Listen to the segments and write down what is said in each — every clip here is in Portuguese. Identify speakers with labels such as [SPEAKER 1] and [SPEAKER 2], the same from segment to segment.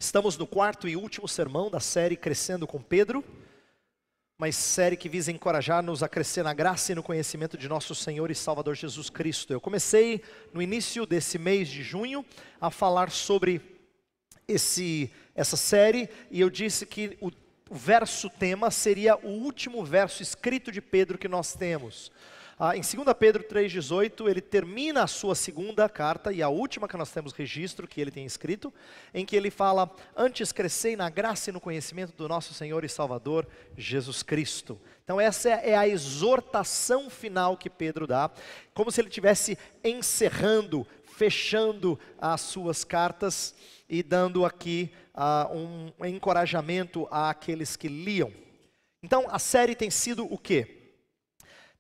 [SPEAKER 1] Estamos no quarto e último sermão da série Crescendo com Pedro, uma série que visa encorajar-nos a crescer na graça e no conhecimento de nosso Senhor e Salvador Jesus Cristo. Eu comecei no início desse mês de junho a falar sobre essa série e eu disse que o verso tema seria o último verso escrito de Pedro que nós temos. Em 2 Pedro 3,18, ele termina a sua segunda carta, e a última que nós temos registro, que ele tem escrito, em que ele fala: antes crescei na graça e no conhecimento do nosso Senhor e Salvador, Jesus Cristo. Então essa é a exortação final que Pedro dá, como se ele estivesse encerrando, fechando as suas cartas, e dando aqui um encorajamento àqueles que liam. Então a série tem sido o quê?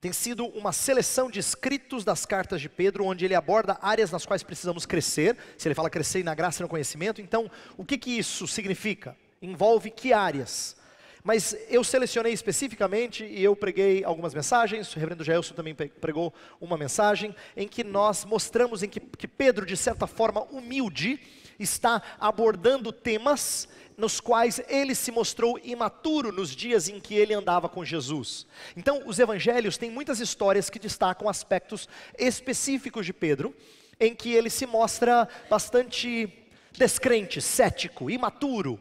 [SPEAKER 1] Tem sido uma seleção de escritos das cartas de Pedro, onde ele aborda áreas nas quais precisamos crescer. Se ele fala crescer na graça e no conhecimento, então o que isso significa? Envolve que áreas? Mas eu selecionei especificamente e eu preguei algumas mensagens, o reverendo Gelson também pregou uma mensagem, em que nós mostramos que Pedro, de certa forma humilde, está abordando temas nos quais ele se mostrou imaturo nos dias em que ele andava com Jesus. Então os evangelhos têm muitas histórias que destacam aspectos específicos de Pedro, em que ele se mostra bastante descrente, cético, imaturo.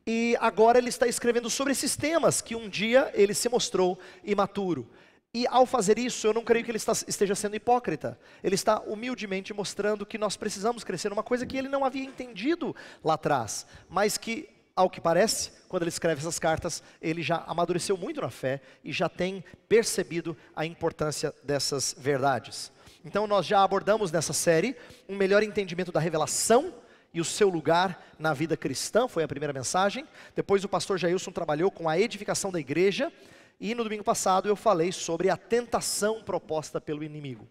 [SPEAKER 1] E agora ele está escrevendo sobre esses temas que um dia ele se mostrou imaturo. E ao fazer isso, eu não creio que ele esteja sendo hipócrita. Ele está humildemente mostrando que nós precisamos crescer numa coisa que ele não havia entendido lá atrás, mas que, ao que parece, quando ele escreve essas cartas, ele já amadureceu muito na fé e já tem percebido a importância dessas verdades. Então nós já abordamos nessa série um melhor entendimento da revelação e o seu lugar na vida cristã, foi a primeira mensagem. Depois o pastor Jailson trabalhou com a edificação da igreja. E no domingo passado eu falei sobre a tentação proposta pelo inimigo.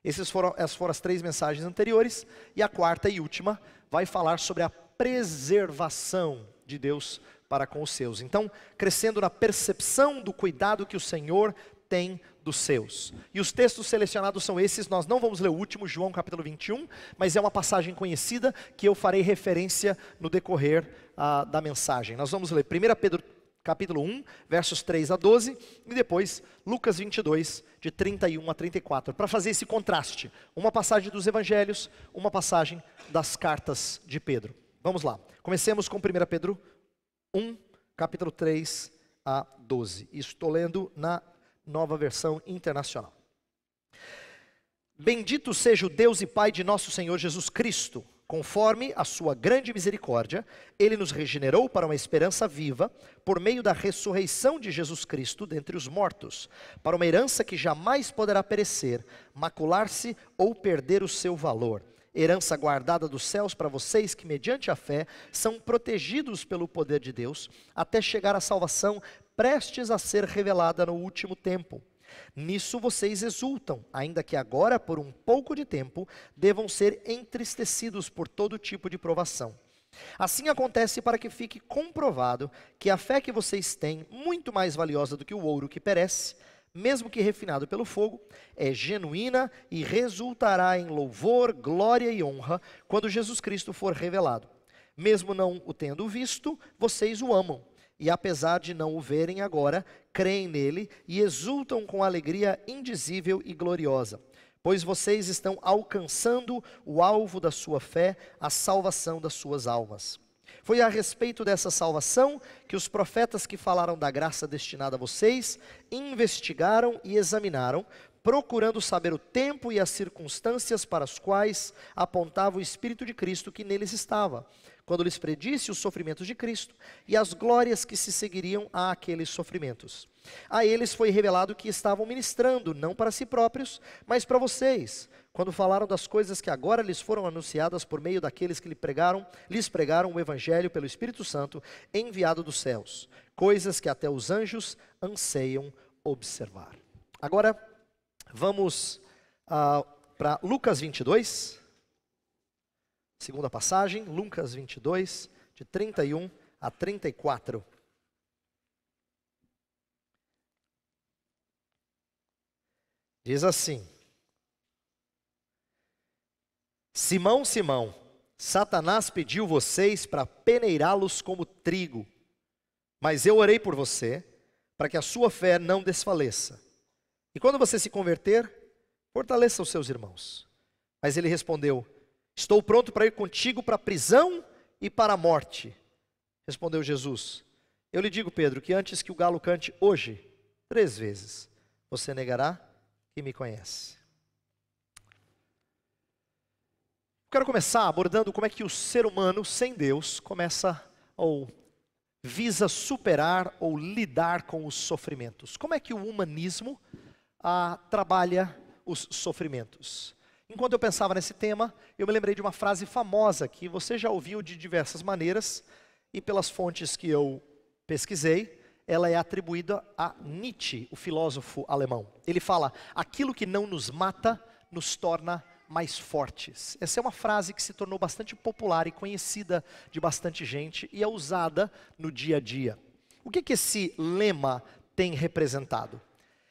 [SPEAKER 1] Essas foram as três mensagens anteriores. E a quarta e última vai falar sobre a preservação de Deus para com os seus. Então, crescendo na percepção do cuidado que o Senhor tem dos seus. E os textos selecionados são esses. Nós não vamos ler o último, João capítulo 21, mas é uma passagem conhecida que eu farei referência no decorrer da mensagem. Nós vamos ler 1 Pedro capítulo 1, versos 3 a 12, e depois Lucas 22, de 31 a 34, para fazer esse contraste. Uma passagem dos evangelhos, uma passagem das cartas de Pedro. Vamos lá, comecemos com 1 Pedro 1, capítulo 3 a 12. Estou lendo na Nova Versão Internacional. Bendito seja o Deus e Pai de nosso Senhor Jesus Cristo. Conforme a sua grande misericórdia, Ele nos regenerou para uma esperança viva, por meio da ressurreição de Jesus Cristo dentre os mortos, para uma herança que jamais poderá perecer, macular-se ou perder o seu valor. Herança guardada dos céus para vocês que, mediante a fé, são protegidos pelo poder de Deus, até chegar à salvação prestes a ser revelada no último tempo. Nisso vocês exultam, ainda que agora, por um pouco de tempo, devam ser entristecidos por todo tipo de provação. Assim acontece para que fique comprovado que a fé que vocês têm, muito mais valiosa do que o ouro que perece, mesmo que refinado pelo fogo, é genuína e resultará em louvor, glória e honra quando Jesus Cristo for revelado. Mesmo não o tendo visto, vocês o amam. E apesar de não o verem agora, creem nele e exultam com alegria indizível e gloriosa, pois vocês estão alcançando o alvo da sua fé, a salvação das suas almas. Foi a respeito dessa salvação que os profetas que falaram da graça destinada a vocês investigaram e examinaram, procurando saber o tempo e as circunstâncias para as quais apontava o Espírito de Cristo que neles estava, quando lhes predisse os sofrimentos de Cristo e as glórias que se seguiriam àqueles sofrimentos. A eles foi revelado que estavam ministrando, não para si próprios, mas para vocês, quando falaram das coisas que agora lhes foram anunciadas por meio daqueles que lhes pregaram o Evangelho pelo Espírito Santo, enviado dos céus, coisas que até os anjos anseiam observar. Agora, vamos para Lucas 22, segunda passagem, Lucas 22, de 31 a 34. Diz assim: Simão, Simão, Satanás pediu vocês para peneirá-los como trigo, mas eu orei por você, para que a sua fé não desfaleça. E quando você se converter, fortaleça os seus irmãos. Mas ele respondeu: estou pronto para ir contigo para a prisão e para a morte. Respondeu Jesus: eu lhe digo, Pedro, que antes que o galo cante hoje, 3 vezes, você negará que me conhece. Quero começar abordando como é que o ser humano sem Deus começa ou visa superar ou lidar com os sofrimentos. Como é que o humanismo trabalha os sofrimentos? Enquanto eu pensava nesse tema, eu me lembrei de uma frase famosa que você já ouviu de diversas maneiras e pelas fontes que eu pesquisei, ela é atribuída a Nietzsche, o filósofo alemão. Ele fala: aquilo que não nos mata nos torna mais fortes. Essa é uma frase que se tornou bastante popular e conhecida de bastante gente e é usada no dia a dia. O que esse lema tem representado?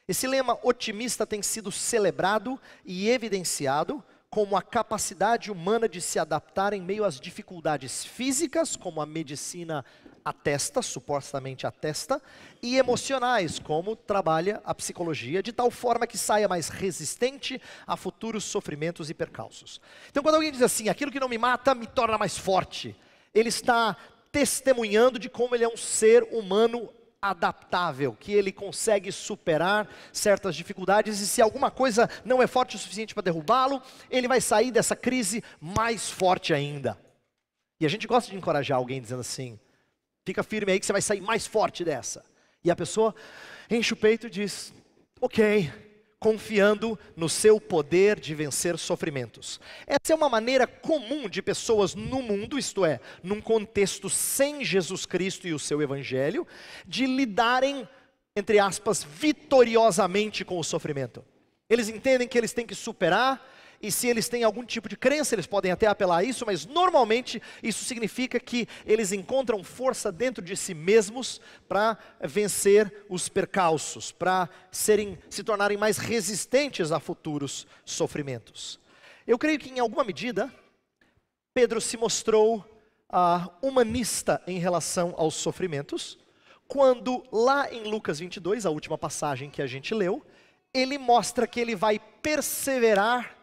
[SPEAKER 1] Esse lema otimista tem sido celebrado e evidenciado como a capacidade humana de se adaptar em meio às dificuldades físicas, como a medicina atesta, supostamente atesta, e emocionais, como trabalha a psicologia, de tal forma que saia mais resistente a futuros sofrimentos e percalços. Então, quando alguém diz assim, aquilo que não me mata me torna mais forte, ele está testemunhando de como ele é um ser humano adaptável, que ele consegue superar certas dificuldades e se alguma coisa não é forte o suficiente para derrubá-lo, ele vai sair dessa crise mais forte ainda. E a gente gosta de encorajar alguém dizendo assim: fica firme aí que você vai sair mais forte dessa. E a pessoa enche o peito e diz: ok, confiando no seu poder de vencer sofrimentos. Essa é uma maneira comum de pessoas no mundo, isto é, num contexto sem Jesus Cristo e o seu Evangelho, de lidarem, entre aspas, vitoriosamente com o sofrimento. Eles entendem que eles têm que superar, e se eles têm algum tipo de crença, eles podem até apelar a isso, mas normalmente isso significa que eles encontram força dentro de si mesmos para vencer os percalços, para se tornarem mais resistentes a futuros sofrimentos. Eu creio que em alguma medida, Pedro se mostrou humanista em relação aos sofrimentos, quando lá em Lucas 22, a última passagem que a gente leu, ele mostra que ele vai perseverar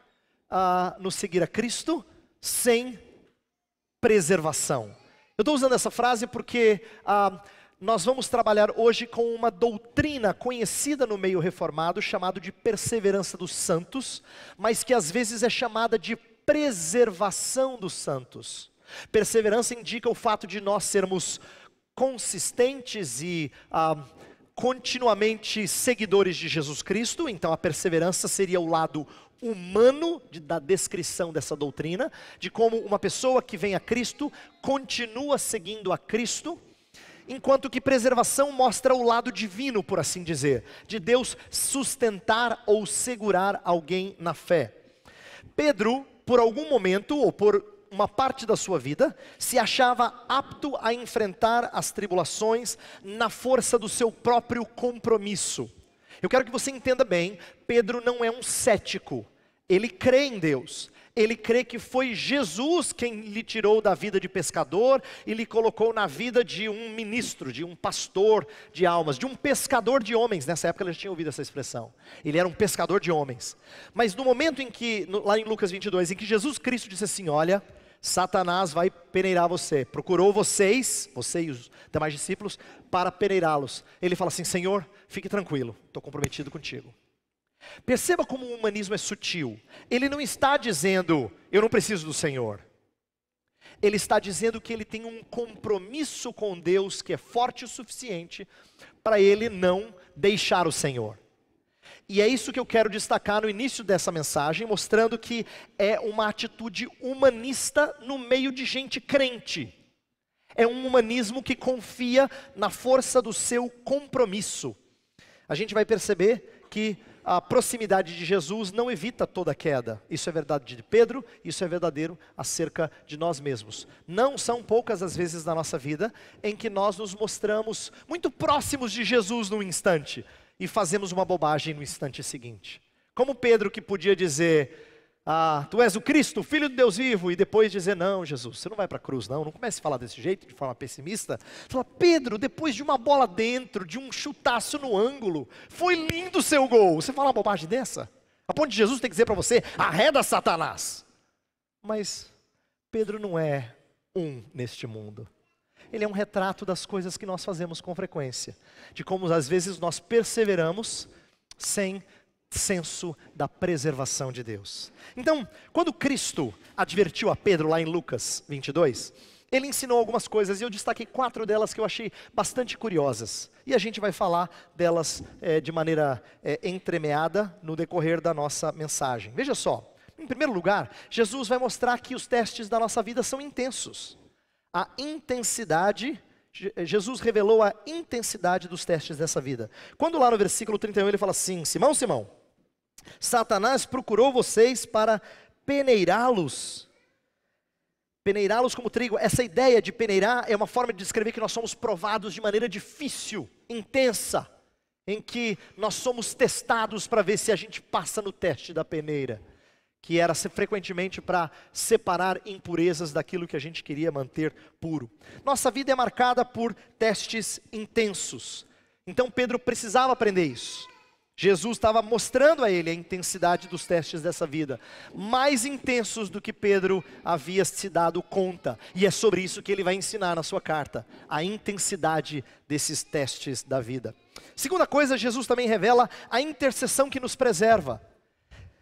[SPEAKER 1] no seguir a Cristo sem preservação. Eu estou usando essa frase porque nós vamos trabalhar hoje com uma doutrina conhecida no meio reformado, chamado de perseverança dos santos, mas que às vezes é chamada de preservação dos santos. Perseverança indica o fato de nós sermos consistentes e continuamente seguidores de Jesus Cristo. Então a perseverança seria o lado humano da descrição dessa doutrina, de como uma pessoa que vem a Cristo continua seguindo a Cristo, enquanto que preservação mostra o lado divino, por assim dizer, de Deus sustentar ou segurar alguém na fé. Pedro, por algum momento ou por uma parte da sua vida, se achava apto a enfrentar as tribulações na força do seu próprio compromisso. Eu quero que você entenda bem, Pedro não é um cético, ele crê em Deus, ele crê que foi Jesus quem lhe tirou da vida de pescador e lhe colocou na vida de um ministro, de um pastor de almas, de um pescador de homens. Nessa época ele já tinha ouvido essa expressão, ele era um pescador de homens. Mas no momento em que, lá em Lucas 22, em que Jesus Cristo disse assim: olha, Satanás vai peneirar você, procurou você e os demais discípulos para peneirá-los. Ele fala assim: Senhor, fique tranquilo, estou comprometido contigo. Perceba como o humanismo é sutil. Ele não está dizendo, eu não preciso do Senhor. Ele está dizendo que ele tem um compromisso com Deus que é forte o suficiente para ele não deixar o Senhor. E é isso que eu quero destacar no início dessa mensagem, mostrando que é uma atitude humanista no meio de gente crente. É um humanismo que confia na força do seu compromisso. A gente vai perceber que a proximidade de Jesus não evita toda queda. Isso é verdade de Pedro, isso é verdadeiro acerca de nós mesmos. Não são poucas as vezes na nossa vida em que nós nos mostramos muito próximos de Jesus num instante e fazemos uma bobagem no instante seguinte. Como Pedro, que podia dizer, tu és o Cristo, o Filho de Deus vivo, e depois dizer, não, Jesus, você não vai para a cruz, não comece a falar desse jeito, de forma pessimista. Fala, Pedro, depois de uma bola dentro, de um chutaço no ângulo, foi lindo o seu gol. Você fala uma bobagem dessa? A ponto de Jesus tem que dizer para você, arreda Satanás. Mas Pedro não é neste mundo. Ele é um retrato das coisas que nós fazemos com frequência, de como às vezes nós perseveramos sem senso da preservação de Deus. Então, quando Cristo advertiu a Pedro lá em Lucas 22, ele ensinou algumas coisas e eu destaquei 4 delas que eu achei bastante curiosas. E a gente vai falar delas de maneira entremeada no decorrer da nossa mensagem. Veja só, em primeiro lugar, Jesus vai mostrar que os testes da nossa vida são intensos. A intensidade, Jesus revelou a intensidade dos testes dessa vida. Quando lá no versículo 31 ele fala assim, Simão, Simão, Satanás procurou vocês para peneirá-los como trigo. Essa ideia de peneirar é uma forma de descrever que nós somos provados de maneira difícil, intensa, em que nós somos testados para ver se a gente passa no teste da peneira, que era frequentemente para separar impurezas daquilo que a gente queria manter puro. Nossa vida é marcada por testes intensos. Então Pedro precisava aprender isso. Jesus estava mostrando a ele a intensidade dos testes dessa vida, mais intensos do que Pedro havia se dado conta. E é sobre isso que ele vai ensinar na sua carta, a intensidade desses testes da vida. Segunda coisa, Jesus também revela a intercessão que nos preserva.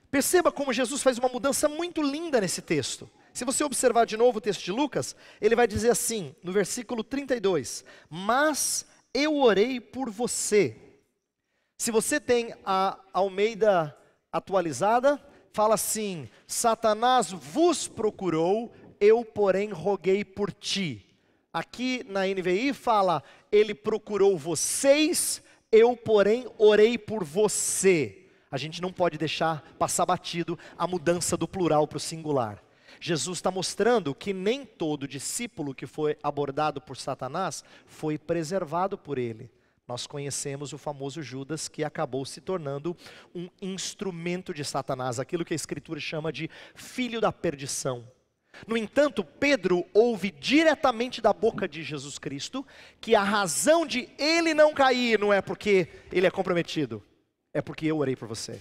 [SPEAKER 1] Perceba como Jesus faz uma mudança muito linda nesse texto. Se você observar de novo o texto de Lucas, ele vai dizer assim, no versículo 32, mas eu orei por você. Se você tem a Almeida atualizada, fala assim, Satanás vos procurou, eu porém roguei por ti. Aqui na NVI fala, ele procurou vocês, eu porém orei por você. A gente não pode deixar passar batido a mudança do plural para o singular. Jesus está mostrando que nem todo discípulo que foi abordado por Satanás foi preservado por ele. Nós conhecemos o famoso Judas, que acabou se tornando um instrumento de Satanás, aquilo que a Escritura chama de filho da perdição. No entanto, Pedro ouve diretamente da boca de Jesus Cristo, que a razão de ele não cair não é porque ele é comprometido, é porque eu orei por você.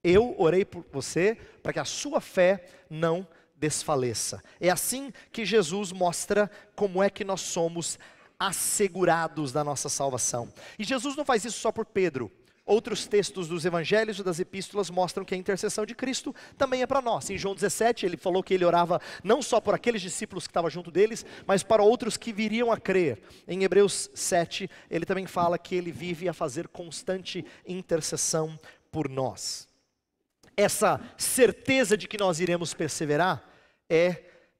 [SPEAKER 1] Eu orei por você para que a sua fé não desfaleça. É assim que Jesus mostra como é que nós somos assegurados da nossa salvação. E Jesus não faz isso só por Pedro. Outros textos dos evangelhos e das epístolas mostram que a intercessão de Cristo também é para nós. Em João 17 ele falou que ele orava não só por aqueles discípulos que estavam junto deles, mas para outros que viriam a crer. Em Hebreus 7 ele também fala que ele vive a fazer constante intercessão por nós. Essa certeza de que nós iremos perseverar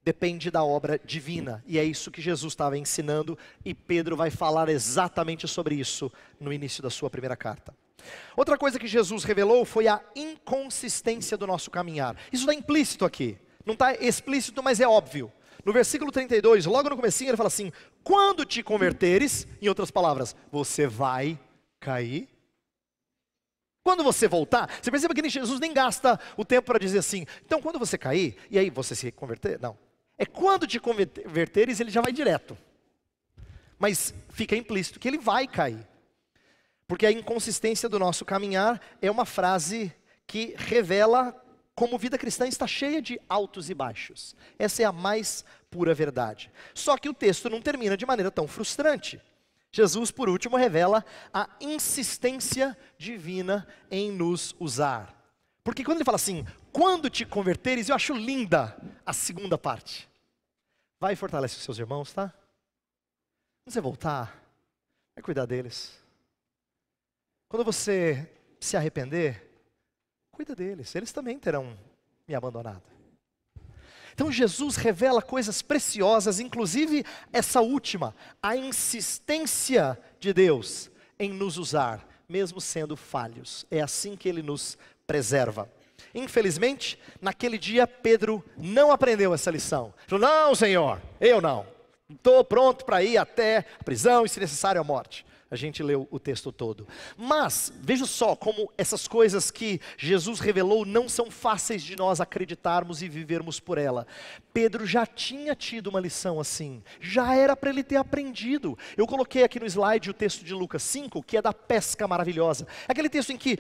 [SPEAKER 1] depende da obra divina, e é isso que Jesus estava ensinando, e Pedro vai falar exatamente sobre isso no início da sua primeira carta. Outra coisa que Jesus revelou foi a inconsistência do nosso caminhar. Isso está implícito aqui, não está explícito, mas é óbvio. No versículo 32, logo no comecinho, ele fala assim, quando te converteres, em outras palavras, você vai cair. Quando você voltar, você percebe que Jesus nem gasta o tempo para dizer assim, então quando você cair, e aí você se converter? Não. É quando te converteres, ele já vai direto. Mas fica implícito que ele vai cair. Porque a inconsistência do nosso caminhar é uma frase que revela como vida cristã está cheia de altos e baixos. Essa é a mais pura verdade. Só que o texto não termina de maneira tão frustrante. Jesus, por último, revela a insistência divina em nos usar. Porque quando ele fala assim, quando te converteres, eu acho linda a segunda parte. Vai e fortalece os seus irmãos, tá? Quando você voltar, vai cuidar deles. Quando você se arrepender, cuida deles, eles também terão me abandonado. Então Jesus revela coisas preciosas, inclusive essa última, a insistência de Deus em nos usar, mesmo sendo falhos. É assim que Ele nos preserva. Infelizmente, naquele dia Pedro não aprendeu essa lição. Falou, não Senhor, eu não. Estou pronto para ir até a prisão e se necessário a morte. a gente leu o texto todo. Mas, veja só como essas coisas que Jesus revelou não são fáceis de nós acreditarmos e vivermos por ela. Pedro já tinha tido uma lição assim, já era para ele ter aprendido. Eu coloquei aqui no slide o texto de Lucas 5, que é da pesca maravilhosa. Aquele texto em que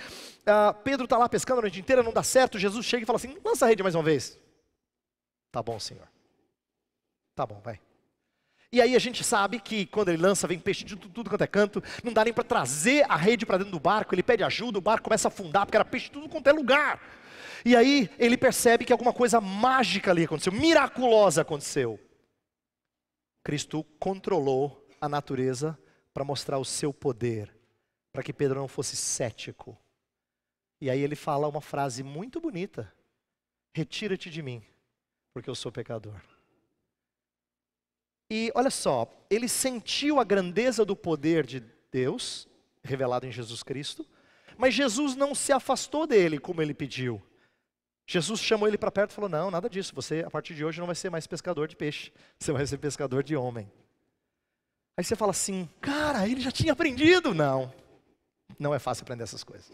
[SPEAKER 1] Pedro está lá pescando a noite inteira, não dá certo, Jesus chega e fala assim, lança a rede mais uma vez. Tá bom, Senhor. Tá bom, vai. E aí a gente sabe que quando ele lança, vem peixe de tudo quanto é canto, não dá nem para trazer a rede para dentro do barco, ele pede ajuda, o barco começa a afundar, porque era peixe de tudo quanto é lugar. E aí ele percebe que alguma coisa mágica ali aconteceu, miraculosa aconteceu. Cristo controlou a natureza para mostrar o seu poder, para que Pedro não fosse cético. E aí ele fala uma frase muito bonita, retira-te de mim, porque eu sou pecador. E olha só, ele sentiu a grandeza do poder de Deus, revelado em Jesus Cristo, mas Jesus não se afastou dele como ele pediu. Jesus chamou ele para perto e falou, não, nada disso, você a partir de hoje não vai ser mais pescador de peixe, você vai ser pescador de homem. Aí você fala assim, cara, ele já tinha aprendido. Não, não é fácil aprender essas coisas.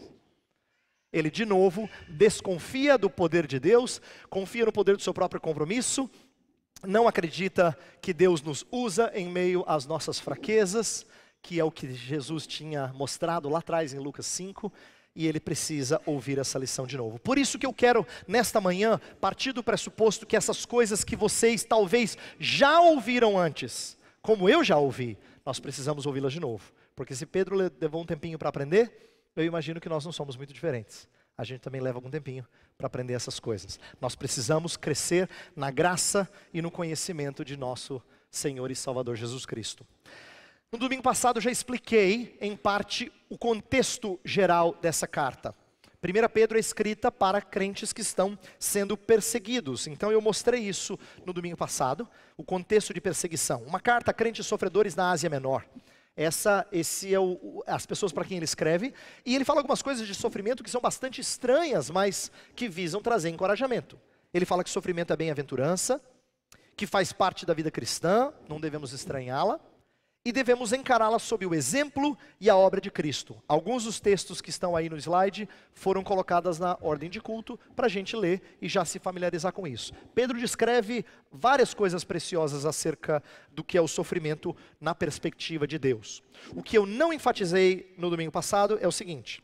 [SPEAKER 1] Ele de novo desconfia do poder de Deus, confia no poder do seu próprio compromisso, não acredita que Deus nos usa em meio às nossas fraquezas, que é o que Jesus tinha mostrado lá atrás em Lucas 5, e ele precisa ouvir essa lição de novo. Por isso que eu quero, nesta manhã, partir do pressuposto que essas coisas que vocês talvez já ouviram antes, como eu já ouvi, nós precisamos ouvi-las de novo. Porque se Pedro levou um tempinho para aprender, eu imagino que nós não somos muito diferentes. A gente também leva algum tempinho para aprender essas coisas. Nós precisamos crescer na graça e no conhecimento de nosso Senhor e Salvador Jesus Cristo. No domingo passado eu já expliquei, em parte, o contexto geral dessa carta. 1 Pedro é escrita para crentes que estão sendo perseguidos. Então eu mostrei isso no domingo passado, o contexto de perseguição. Uma carta a crentes sofredores na Ásia Menor. Esse é as pessoas para quem ele escreve, e ele fala algumas coisas de sofrimento que são bastante estranhas, mas que visam trazer encorajamento. Ele fala que sofrimento é bem-aventurança, que faz parte da vida cristã, não devemos estranhá-la, e devemos encará-la sob o exemplo e a obra de Cristo. Alguns dos textos que estão aí no slide foram colocados na ordem de culto para a gente ler e já se familiarizar com isso. Pedro descreve várias coisas preciosas acerca do que é o sofrimento na perspectiva de Deus. O que eu não enfatizei no domingo passado é o seguinte: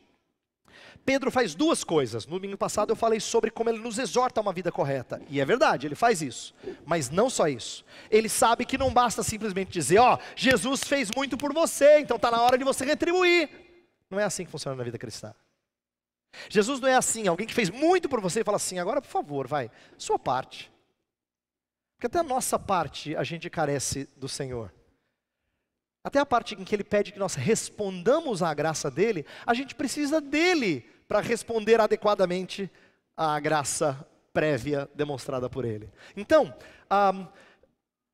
[SPEAKER 1] Pedro faz duas coisas. No domingo passado eu falei sobre como ele nos exorta a uma vida correta. E é verdade, ele faz isso. Mas não só isso. Ele sabe que não basta simplesmente dizer, Jesus fez muito por você, então está na hora de você retribuir. Não é assim que funciona na vida cristã. Jesus não é assim, alguém que fez muito por você e fala assim, agora por favor, vai, sua parte. Porque até a nossa parte a gente carece do Senhor. Até a parte em que ele pede que nós respondamos à graça dele, a gente precisa dele para responder adequadamente à graça prévia demonstrada por ele. Então,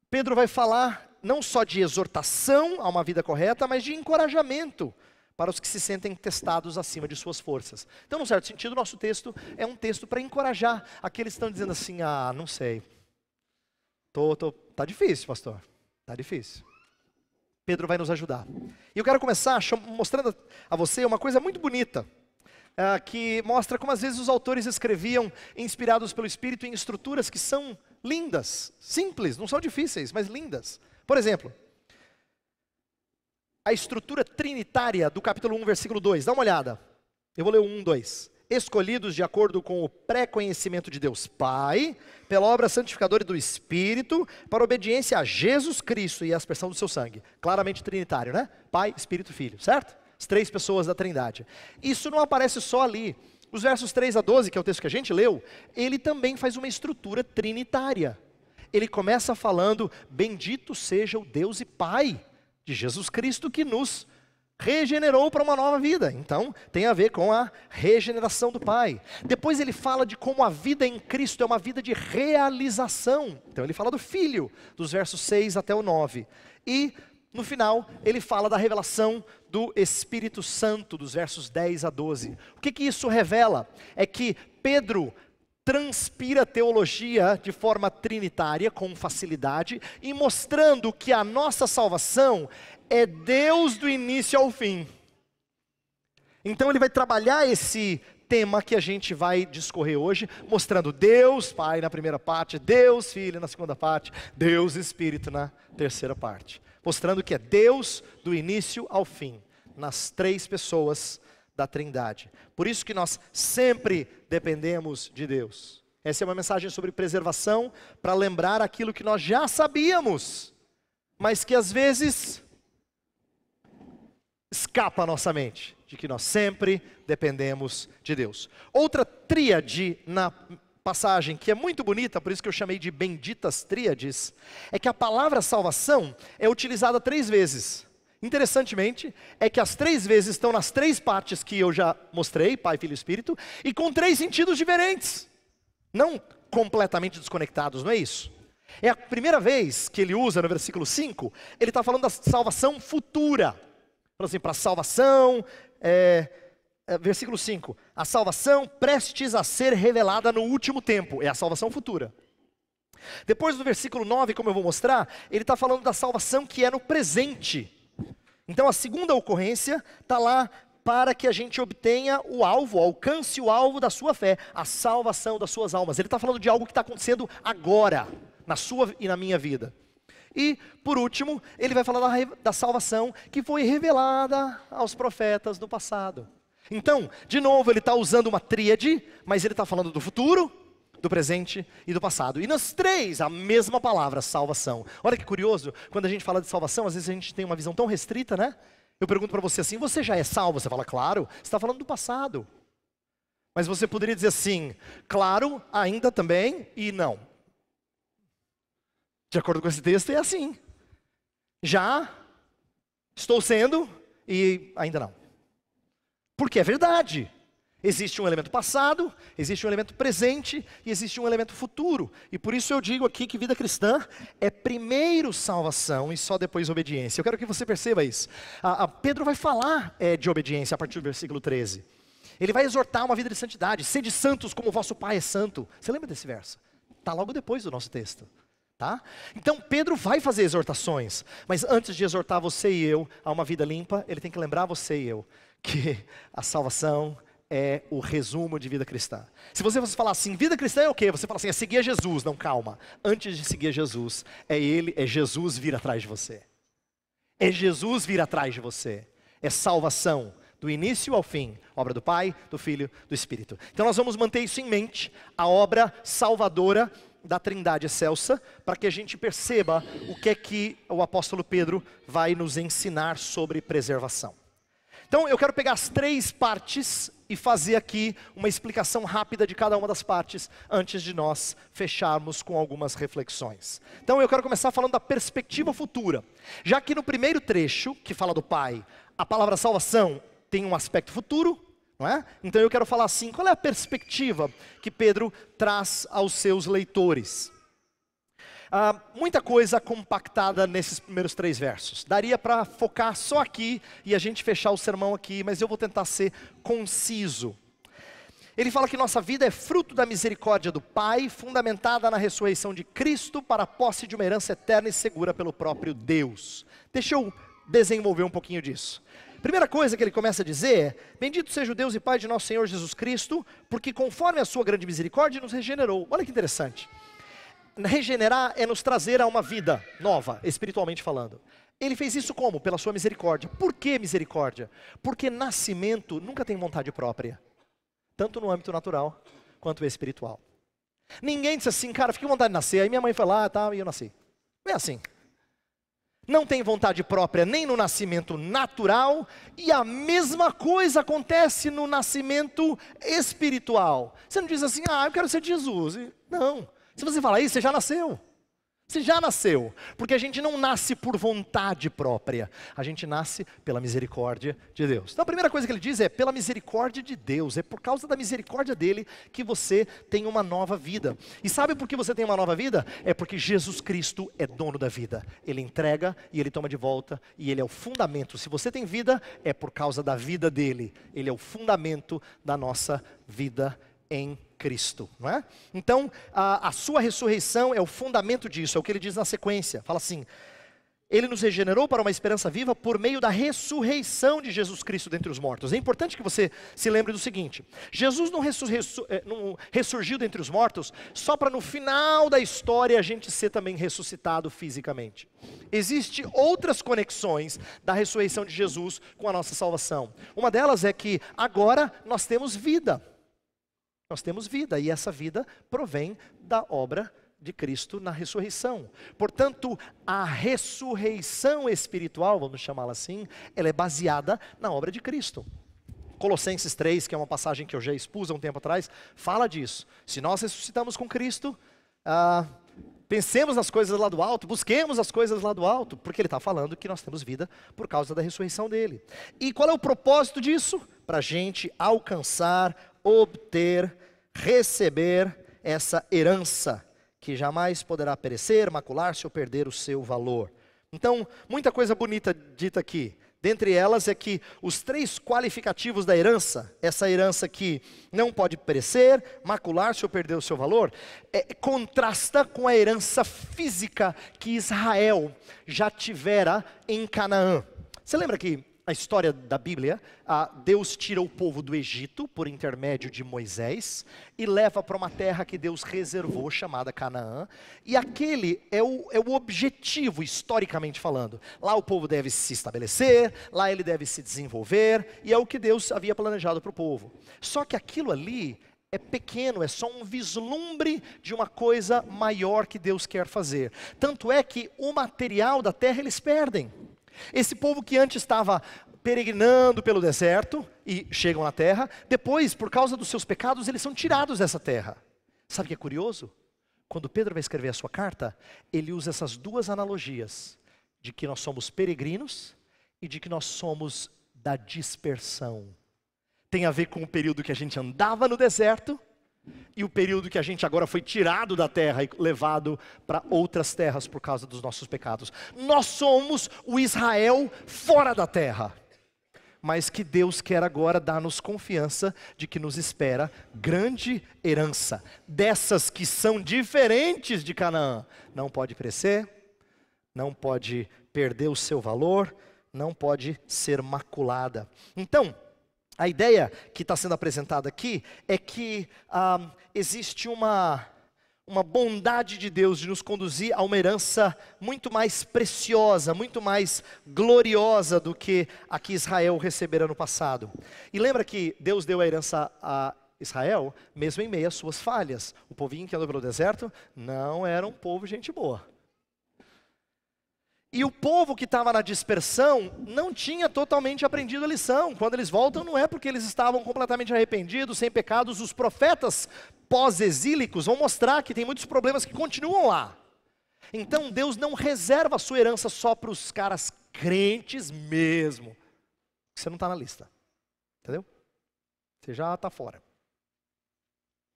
[SPEAKER 1] Pedro vai falar não só de exortação a uma vida correta, mas de encorajamento para os que se sentem testados acima de suas forças. Então, num certo sentido, nosso texto é um texto para encorajar aqueles que estão dizendo assim, não sei, tá difícil, pastor, tá difícil. Pedro vai nos ajudar. E eu quero começar mostrando a você uma coisa muito bonita, que mostra como às vezes os autores escreviam, inspirados pelo Espírito, em estruturas que são lindas, simples, não são difíceis, mas lindas. Por exemplo, a estrutura trinitária do capítulo 1, versículo 2, dá uma olhada. Eu vou ler o 1, 2. Escolhidos de acordo com o pré-conhecimento de Deus Pai, pela obra santificadora do Espírito, para obediência a Jesus Cristo e a aspersão do seu sangue. Claramente trinitário, né? Pai, Espírito e Filho, certo? As três pessoas da Trindade. Isso não aparece só ali. Os versos 3 a 12, que é o texto que a gente leu, ele também faz uma estrutura trinitária. Ele começa falando, bendito seja o Deus e Pai de Jesus Cristo que nos regenerou para uma nova vida. Então, tem a ver com a regeneração do Pai. Depois ele fala de como a vida em Cristo é uma vida de realização. Então ele fala do Filho, dos versos 6 até o 9. E, no final, ele fala da revelação do Espírito Santo, dos versos 10 a 12. O que isso revela? É que Pedro transpira teologia de forma trinitária, com facilidade, e mostrando que a nossa salvação é Deus do início ao fim. Então ele vai trabalhar esse tema que a gente vai discorrer hoje, mostrando Deus Pai na primeira parte, Deus Filho na segunda parte, Deus Espírito na terceira parte. Mostrando que é Deus do início ao fim, nas três pessoas da Trindade. Por isso que nós sempre dependemos de Deus. Essa é uma mensagem sobre preservação, para lembrar aquilo que nós já sabíamos, mas que às vezes escapa à nossa mente, de que nós sempre dependemos de Deus. Outra tríade na passagem, que é muito bonita, por isso que eu chamei de benditas tríades, é que a palavra salvação é utilizada 3 vezes. Interessantemente, é que as 3 vezes estão nas 3 partes que eu já mostrei, Pai, Filho e Espírito, e com 3 sentidos diferentes. Não completamente desconectados, não é isso? É a primeira vez que ele usa no versículo 5, ele está falando da salvação futura. Fala assim, para a salvação, versículo 5, a salvação prestes a ser revelada no último tempo, é a salvação futura. Depois do versículo 9, como eu vou mostrar, ele está falando da salvação que é no presente. Então a segunda ocorrência está lá para que a gente obtenha o alvo, alcance o alvo da sua fé, a salvação das suas almas. Ele está falando de algo que está acontecendo agora, na sua e na minha vida. E, por último, ele vai falar da salvação que foi revelada aos profetas do passado. Então, de novo, ele está usando uma tríade, mas ele está falando do futuro, do presente e do passado. E nas 3, a mesma palavra, salvação. Olha que curioso, quando a gente fala de salvação, às vezes a gente tem uma visão tão restrita, né? Eu pergunto para você assim, você já é salvo? Você fala, claro, você está falando do passado. Mas você poderia dizer assim, claro, ainda também e não. De acordo com esse texto, é assim. Já estou sendo e ainda não. Porque é verdade. Existe um elemento passado, existe um elemento presente e existe um elemento futuro. E por isso eu digo aqui que vida cristã é primeiro salvação e só depois obediência. Eu quero que você perceba isso. Pedro vai falar de obediência a partir do versículo 13. Ele vai exortar uma vida de santidade. Sede santos como o vosso Pai é santo. Você lembra desse verso? Está logo depois do nosso texto. Tá? Então Pedro vai fazer exortações. Mas antes de exortar você e eu a uma vida limpa, ele tem que lembrar você e eu que a salvação é o resumo de vida cristã. Se você fosse falar assim, vida cristã é o quê? Você fala assim, é seguir a Jesus. Não, calma. Antes de seguir a Jesus, é Jesus vir atrás de você. É Jesus vir atrás de você. É salvação, do início ao fim. Obra do Pai, do Filho, do Espírito. Então nós vamos manter isso em mente, a obra salvadora da Trindade excelsa, para que a gente perceba o que é que o apóstolo Pedro vai nos ensinar sobre preservação. Então eu quero pegar as 3 partes e fazer aqui uma explicação rápida de cada uma das partes, antes de nós fecharmos com algumas reflexões. Então eu quero começar falando da perspectiva futura. Já que no primeiro trecho, que fala do Pai, a palavra salvação tem um aspecto futuro, não é? Então eu quero falar assim, qual é a perspectiva que Pedro traz aos seus leitores? Muita coisa compactada nesses primeiros 3 versos. Daria para focar só aqui e a gente fechar o sermão aqui, mas eu vou tentar ser conciso. Ele fala que nossa vida é fruto da misericórdia do Pai, fundamentada na ressurreição de Cristo para a posse de uma herança eterna e segura pelo próprio Deus. Deixa eu desenvolver um pouquinho disso. Primeira coisa que ele começa a dizer é, bendito seja o Deus e Pai de nosso Senhor Jesus Cristo, porque conforme a sua grande misericórdia nos regenerou. Olha que interessante. Regenerar é nos trazer a uma vida nova, espiritualmente falando. Ele fez isso como? Pela sua misericórdia. Por que misericórdia? Porque nascimento nunca tem vontade própria. Tanto no âmbito natural, quanto espiritual. Ninguém disse assim, cara, fiquei com vontade de nascer. Aí minha mãe foi lá e eu nasci. Não é assim. Não tem vontade própria nem no nascimento natural. E a mesma coisa acontece no nascimento espiritual. Você não diz assim, eu quero ser de Jesus. Não. Se você falar isso, você já nasceu. Você já nasceu. Porque a gente não nasce por vontade própria. A gente nasce pela misericórdia de Deus. Então a primeira coisa que ele diz é, pela misericórdia de Deus. É por causa da misericórdia dele que você tem uma nova vida. E sabe por que você tem uma nova vida? É porque Jesus Cristo é dono da vida. Ele entrega e ele toma de volta. E ele é o fundamento. Se você tem vida, é por causa da vida dele. Ele é o fundamento da nossa vida em Cristo, não é? Então, a sua ressurreição é o fundamento disso, é o que ele diz na sequência. Fala assim, Ele nos regenerou para uma esperança viva por meio da ressurreição de Jesus Cristo dentre os mortos. É importante que você se lembre do seguinte: Jesus não ressurgiu dentre os mortos só para no final da história a gente ser também ressuscitado fisicamente. Existem outras conexões da ressurreição de Jesus com a nossa salvação. Uma delas é que agora nós temos vida. Nós temos vida, e essa vida provém da obra de Cristo na ressurreição. Portanto, a ressurreição espiritual, vamos chamá-la assim, ela é baseada na obra de Cristo. Colossenses 3, que é uma passagem que eu já expus há um tempo atrás, fala disso. Se nós ressuscitamos com Cristo, pensemos nas coisas lá do alto, busquemos as coisas lá do alto, porque ele está falando que nós temos vida por causa da ressurreição dele. E qual é o propósito disso? Para a gente alcançar, obter, receber essa herança, que jamais poderá perecer, macular-se ou perder o seu valor. Então, muita coisa bonita dita aqui. Dentre elas é que os 3 qualificativos da herança, essa herança que não pode perecer, macular-se ou perder o seu valor, contrasta com a herança física que Israel já tivera em Canaã. Você lembra que a história da Bíblia, Deus tira o povo do Egito por intermédio de Moisés e leva para uma terra que Deus reservou, chamada Canaã, e aquele é o objetivo, historicamente falando. Lá o povo deve se estabelecer, lá ele deve se desenvolver, e é o que Deus havia planejado para o povo. Só que aquilo ali é pequeno, é só um vislumbre de uma coisa maior que Deus quer fazer. Tanto é que o material da terra eles perdem. Esse povo que antes estava peregrinando pelo deserto e chegam na terra, depois, por causa dos seus pecados, eles são tirados dessa terra. Sabe o que é curioso? Quando Pedro vai escrever a sua carta, ele usa essas 2 analogias, de que nós somos peregrinos e de que nós somos da dispersão. Tem a ver com o período que a gente andava no deserto e o período que a gente agora foi tirado da terra e levado para outras terras por causa dos nossos pecados. Nós somos o Israel fora da terra, mas que Deus quer agora dar-nos confiança de que nos espera grande herança, dessas que são diferentes de Canaã. Não pode crescer, não pode perder o seu valor, não pode ser maculada. Então, a ideia que está sendo apresentada aqui é que existe uma bondade de Deus de nos conduzir a uma herança muito mais preciosa, muito mais gloriosa do que a que Israel recebera no passado. E lembra que Deus deu a herança a Israel, mesmo em meio às suas falhas. O povinho que andou pelo deserto não era um povo gente boa. E o povo que estava na dispersão não tinha totalmente aprendido a lição. Quando eles voltam, não é porque eles estavam completamente arrependidos, sem pecados. Os profetas pós-exílicos vão mostrar que tem muitos problemas que continuam lá. Então Deus não reserva a sua herança só para os caras crentes mesmo. Você não está na lista, entendeu? Você já está fora.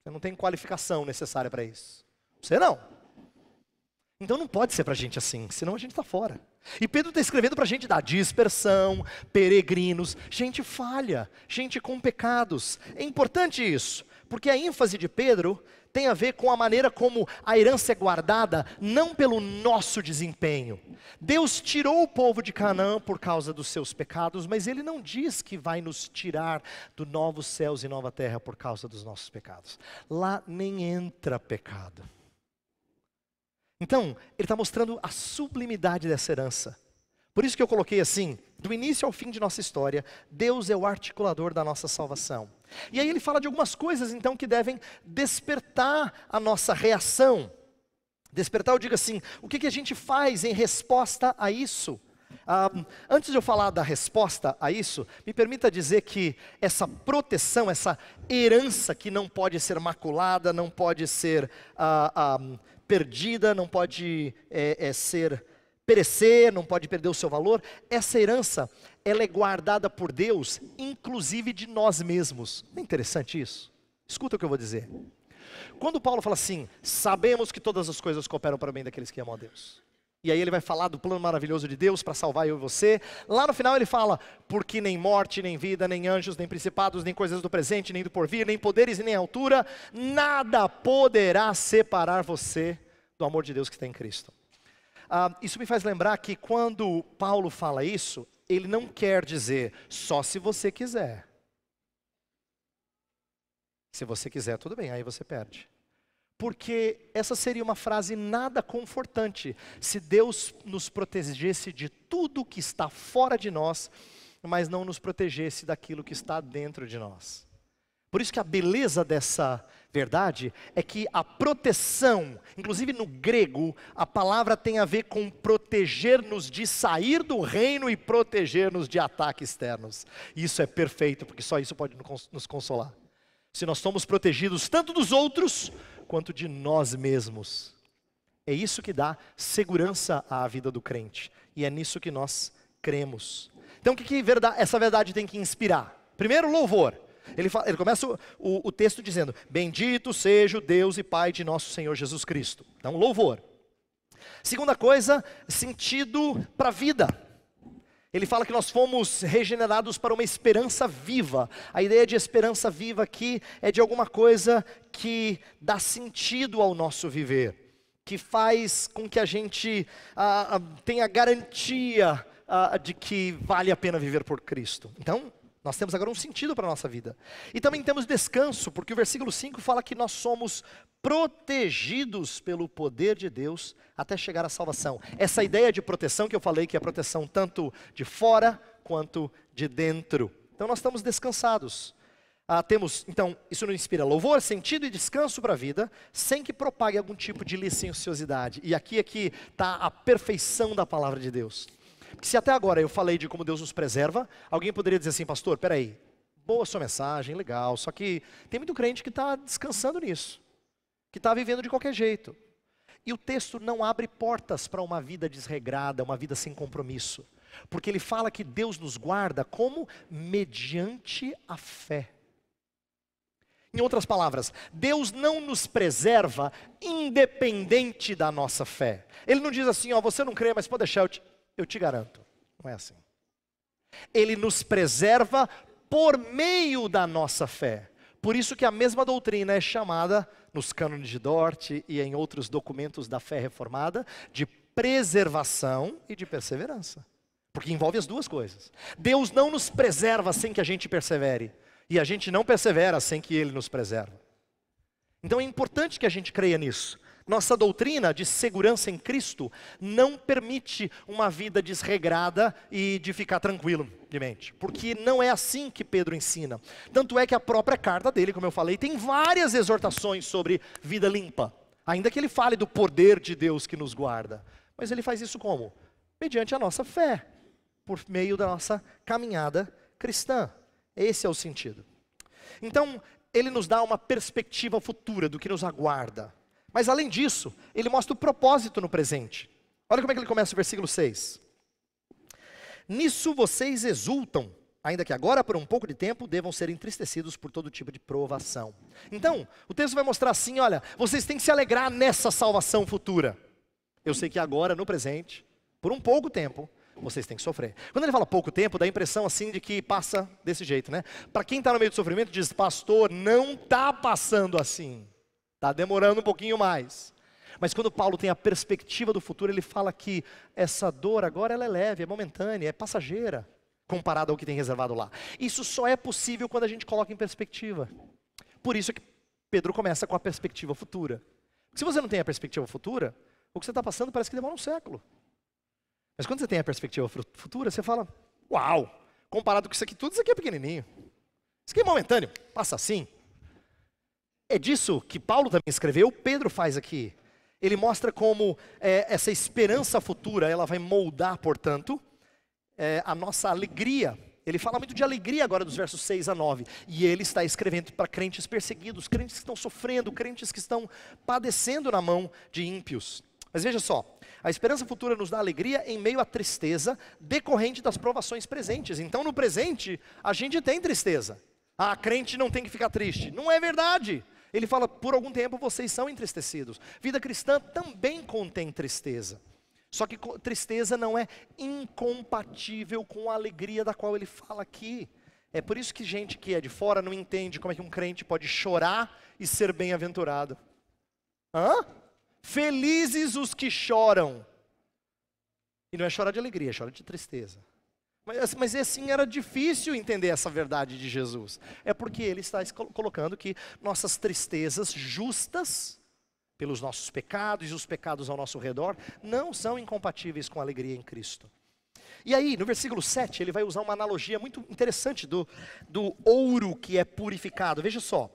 [SPEAKER 1] Você não tem qualificação necessária para isso. Você não. Então não pode ser para a gente assim, senão a gente está fora. E Pedro está escrevendo para a gente da dispersão, peregrinos, gente falha, gente com pecados. É importante isso, porque a ênfase de Pedro tem a ver com a maneira como a herança é guardada, não pelo nosso desempenho. Deus tirou o povo de Canaã por causa dos seus pecados, mas Ele não diz que vai nos tirar do novos céus e nova terra por causa dos nossos pecados. Lá nem entra pecado. Então, ele está mostrando a sublimidade dessa herança. Por isso que eu coloquei assim, do início ao fim de nossa história, Deus é o articulador da nossa salvação. E aí ele fala de algumas coisas então que devem despertar a nossa reação. Despertar, eu digo assim, o que a gente faz em resposta a isso? Antes de eu falar da resposta a isso, me permita dizer que essa proteção, essa herança que não pode ser maculada, não pode ser perdida, não pode perecer, não pode perder o seu valor. Essa herança, ela é guardada por Deus, inclusive de nós mesmos. Não é interessante isso? Escuta o que eu vou dizer. Quando Paulo fala assim, sabemos que todas as coisas cooperam para o bem daqueles que amam a Deus. E aí ele vai falar do plano maravilhoso de Deus para salvar eu e você. Lá no final ele fala, porque nem morte, nem vida, nem anjos, nem principados, nem coisas do presente, nem do porvir, nem poderes e nem altura, nada poderá separar você do amor de Deus que está em Cristo. Isso me faz lembrar que quando Paulo fala isso, ele não quer dizer só se você quiser. Se você quiser, tudo bem, aí você perde. Porque essa seria uma frase nada confortante, se Deus nos protegesse de tudo que está fora de nós, mas não nos protegesse daquilo que está dentro de nós. Por isso que a beleza dessa verdade é que a proteção, inclusive no grego, a palavra tem a ver com proteger-nos de sair do reino e proteger-nos de ataques externos. Isso é perfeito, porque só isso pode nos consolar. Se nós somos protegidos tanto dos outros, quanto de nós mesmos. É isso que dá segurança à vida do crente. E é nisso que nós cremos. Então o que essa verdade tem que inspirar? Primeiro, louvor. Ele começa o texto dizendo: bendito seja o Deus e Pai de nosso Senhor Jesus Cristo. Então, louvor. Segunda coisa, sentido para a vida. Ele fala que nós fomos regenerados para uma esperança viva. A ideia de esperança viva aqui é de alguma coisa que dá sentido ao nosso viver, que faz com que a gente tenha garantia de que vale a pena viver por Cristo. Então, nós temos agora um sentido para a nossa vida. E também temos descanso, porque o versículo 5 fala que nós somos protegidos pelo poder de Deus até chegar à salvação. Essa ideia de proteção que eu falei, que é a proteção tanto de fora quanto de dentro. Então nós estamos descansados. Então, isso nos inspira louvor, sentido e descanso para a vida, sem que propague algum tipo de licenciosidade. E aqui está a perfeição da palavra de Deus. Porque se até agora eu falei de como Deus nos preserva, alguém poderia dizer assim: pastor, peraí, boa sua mensagem, legal, só que tem muito crente que está descansando nisso, que está vivendo de qualquer jeito. E o texto não abre portas para uma vida desregrada, uma vida sem compromisso, porque ele fala que Deus nos guarda como mediante a fé. Em outras palavras, Deus não nos preserva independente da nossa fé. Ele não diz assim: ó, você não crê, mas pode deixar, eu te garanto. Não é assim. Ele nos preserva por meio da nossa fé. Por isso que a mesma doutrina é chamada, nos cânones de Dort e em outros documentos da fé reformada, de preservação e de perseverança. Porque envolve as duas coisas. Deus não nos preserva sem que a gente persevere. E a gente não persevera sem que Ele nos preserve. Então é importante que a gente creia nisso. Nossa doutrina de segurança em Cristo não permite uma vida desregrada e de ficar tranquilo de mente. Porque não é assim que Pedro ensina. Tanto é que a própria carta dele, como eu falei, tem várias exortações sobre vida limpa. Ainda que ele fale do poder de Deus que nos guarda. Mas ele faz isso como? Mediante a nossa fé. Por meio da nossa caminhada cristã. Esse é o sentido. Então, ele nos dá uma perspectiva futura do que nos aguarda. Mas além disso, ele mostra o propósito no presente. Olha como é que ele começa o versículo 6. Nisso vocês exultam, ainda que agora por um pouco de tempo devam ser entristecidos por todo tipo de provação. Então, o texto vai mostrar assim, olha, vocês têm que se alegrar nessa salvação futura. Eu sei que agora, no presente, por um pouco tempo, vocês têm que sofrer. Quando ele fala pouco tempo, dá a impressão assim de que passa desse jeito, né? Para quem está no meio do sofrimento, diz: pastor, não está passando assim. Está demorando um pouquinho mais. Mas quando Paulo tem a perspectiva do futuro, ele fala que essa dor agora ela é leve, é momentânea, é passageira, comparado ao que tem reservado lá. Isso só é possível quando a gente coloca em perspectiva. Por isso que Pedro começa com a perspectiva futura. Se você não tem a perspectiva futura, o que você está passando parece que demora um século. Mas quando você tem a perspectiva futura, você fala: uau, comparado com isso aqui tudo, isso aqui é pequenininho. Isso aqui é momentâneo, passa assim. É disso que Paulo também escreveu, Pedro faz aqui. Ele mostra como essa esperança futura, ela vai moldar, portanto, a nossa alegria. Ele fala muito de alegria agora dos versos 6 a 9. E ele está escrevendo para crentes perseguidos, crentes que estão sofrendo, crentes que estão padecendo na mão de ímpios. Mas veja só, a esperança futura nos dá alegria em meio à tristeza decorrente das provações presentes. Então no presente, a gente tem tristeza. Ah, crente não tem que ficar triste. Não é verdade. Ele fala: por algum tempo vocês são entristecidos. Vida cristã também contém tristeza. Só que tristeza não é incompatível com a alegria da qual ele fala aqui. É por isso que gente que é de fora não entende como é que um crente pode chorar e ser bem-aventurado. Felizes os que choram. E não é chorar de alegria, é chorar de tristeza. Mas assim, era difícil entender essa verdade de Jesus. É porque ele está colocando que nossas tristezas justas, pelos nossos pecados e os pecados ao nosso redor, não são incompatíveis com a alegria em Cristo. E aí, no versículo 7, ele vai usar uma analogia muito interessante do ouro que é purificado. Veja só,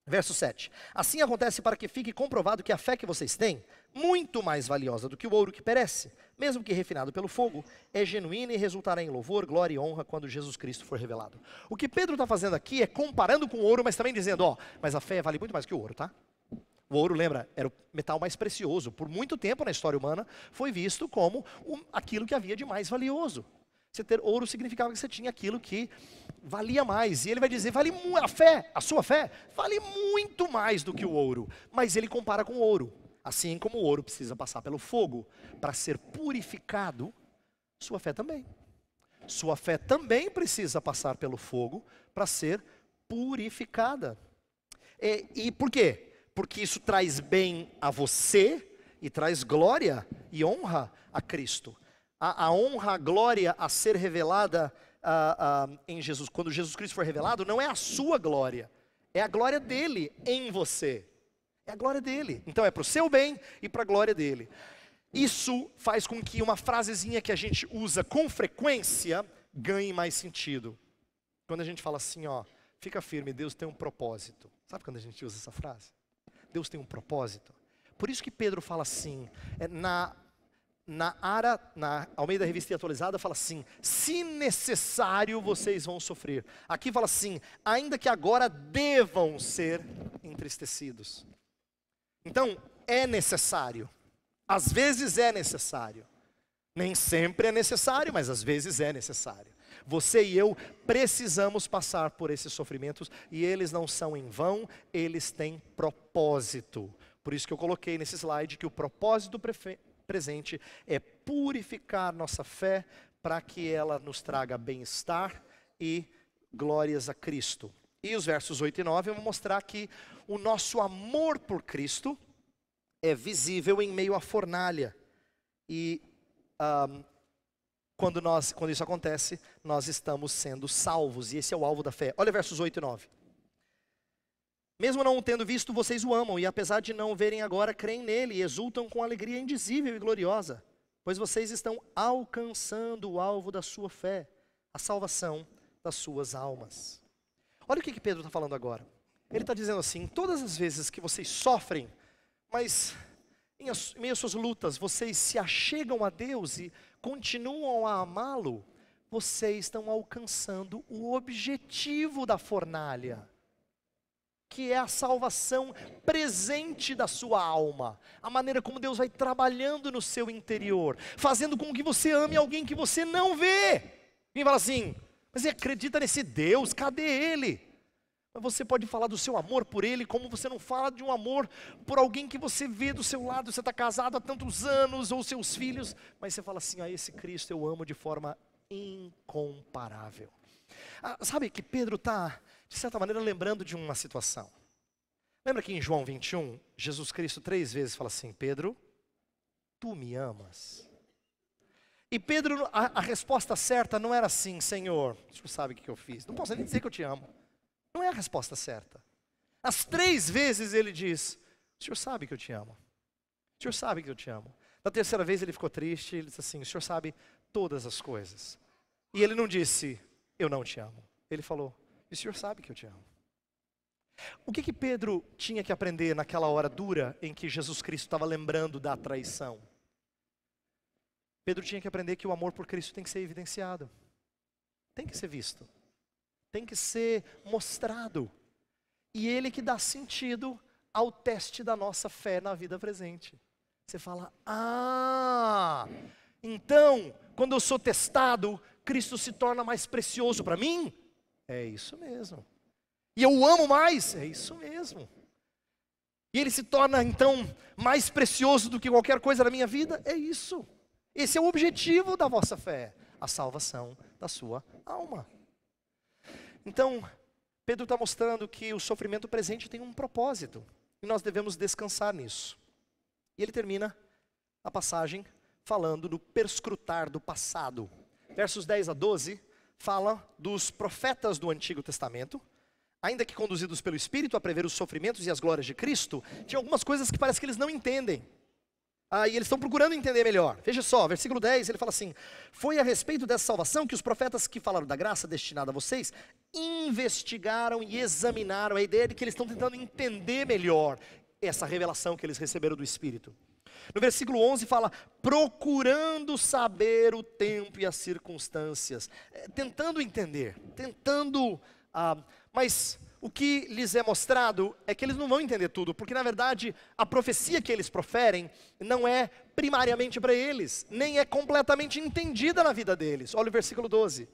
[SPEAKER 1] verso 7. Assim acontece para que fique comprovado que a fé que vocês têm, muito mais valiosa do que o ouro que perece, mesmo que refinado pelo fogo, é genuína e resultará em louvor, glória e honra quando Jesus Cristo for revelado. O que Pedro está fazendo aqui é comparando com o ouro, mas também dizendo, ó, mas a fé vale muito mais que o ouro, tá? O ouro, lembra, era o metal mais precioso. Por muito tempo na história humana, foi visto como aquilo que havia de mais valioso. Você ter ouro significava que você tinha aquilo que valia mais. E ele vai dizer, a sua fé, vale muito mais do que o ouro. Mas ele compara com o ouro. Assim como o ouro precisa passar pelo fogo para ser purificado, sua fé também. Sua fé também precisa passar pelo fogo para ser purificada. E por quê? Porque isso traz bem a você e traz glória e honra a Cristo. A honra, a glória a ser revelada em Jesus, quando Jesus Cristo for revelado, não é a sua glória, é a glória dele em você. É a glória dele. Então é para o seu bem e para a glória dele. Isso faz com que uma frasezinha que a gente usa com frequência ganhe mais sentido. Quando a gente fala assim, ó, fica firme, Deus tem um propósito. Sabe quando a gente usa essa frase? Deus tem um propósito. Por isso que Pedro fala assim, na Almeida Revista Atualizada fala assim, se necessário vocês vão sofrer. Aqui fala assim, ainda que agora devam ser entristecidos. Então, é necessário. Às vezes é necessário. Nem sempre é necessário, mas às vezes é necessário. Você e eu precisamos passar por esses sofrimentos e eles não são em vão, eles têm propósito. Por isso que eu coloquei nesse slide que o propósito presente é purificar nossa fé para que ela nos traga bem-estar e glórias a Cristo. E os versos 8 e 9 vão mostrar que o nosso amor por Cristo é visível em meio à fornalha. E quando isso acontece, nós estamos sendo salvos. E esse é o alvo da fé. Olha versos 8 e 9. Mesmo não o tendo visto, vocês o amam. E apesar de não o verem agora, creem nele e exultam com alegria indizível e gloriosa. Pois vocês estão alcançando o alvo da sua fé, a salvação das suas almas. Olha o que Pedro está falando agora. Ele está dizendo assim, todas as vezes que vocês sofrem, mas em meio às suas lutas, vocês se achegam a Deus e continuam a amá-lo, vocês estão alcançando o objetivo da fornalha, que é a salvação presente da sua alma, a maneira como Deus vai trabalhando no seu interior, fazendo com que você ame alguém que você não vê. E fala assim, mas você acredita nesse Deus? Cadê Ele? Mas você pode falar do seu amor por Ele, como você não fala de um amor por alguém que você vê do seu lado, você está casado há tantos anos, ou seus filhos, mas você fala assim, esse Cristo eu amo de forma incomparável. Sabe que Pedro está, de certa maneira, lembrando de uma situação. Lembra que em João 21, Jesus Cristo 3 vezes fala assim, Pedro, tu me amas? E Pedro, a resposta certa não era assim, Senhor, o Senhor sabe o que eu fiz, não posso nem dizer que eu te amo. Não é a resposta certa. As 3 vezes ele diz, o Senhor sabe que eu te amo. O Senhor sabe que eu te amo. Na terceira vez ele ficou triste, ele disse assim, o Senhor sabe todas as coisas. E ele não disse, eu não te amo. Ele falou, o Senhor sabe que eu te amo. O que Pedro tinha que aprender naquela hora dura em que Jesus Cristo estava lembrando da traição? Pedro tinha que aprender que o amor por Cristo tem que ser evidenciado. Tem que ser visto. Tem que ser mostrado. E Ele que dá sentido ao teste da nossa fé na vida presente. Você fala, então, quando eu sou testado, Cristo se torna mais precioso para mim? É isso mesmo. E eu o amo mais? É isso mesmo. E Ele se torna então mais precioso do que qualquer coisa na minha vida? É isso. Esse é o objetivo da vossa fé, a salvação da sua alma. Então, Pedro está mostrando que o sofrimento presente tem um propósito, e nós devemos descansar nisso. E ele termina a passagem falando no perscrutar do passado. Versos 10 a 12 fala dos profetas do Antigo Testamento, ainda que conduzidos pelo Espírito a prever os sofrimentos e as glórias de Cristo, tinha algumas coisas que parece que eles não entendem. E eles estão procurando entender melhor. Veja só, versículo 10, ele fala assim: foi a respeito dessa salvação que os profetas que falaram da graça destinada a vocês, investigaram e examinaram. A ideia de que eles estão tentando entender melhor essa revelação que eles receberam do Espírito. No versículo 11 fala, procurando saber o tempo e as circunstâncias. Tentando entender, mas o que lhes é mostrado é que eles não vão entender tudo, porque na verdade a profecia que eles proferem não é primariamente para eles, nem é completamente entendida na vida deles. Olha o versículo 12.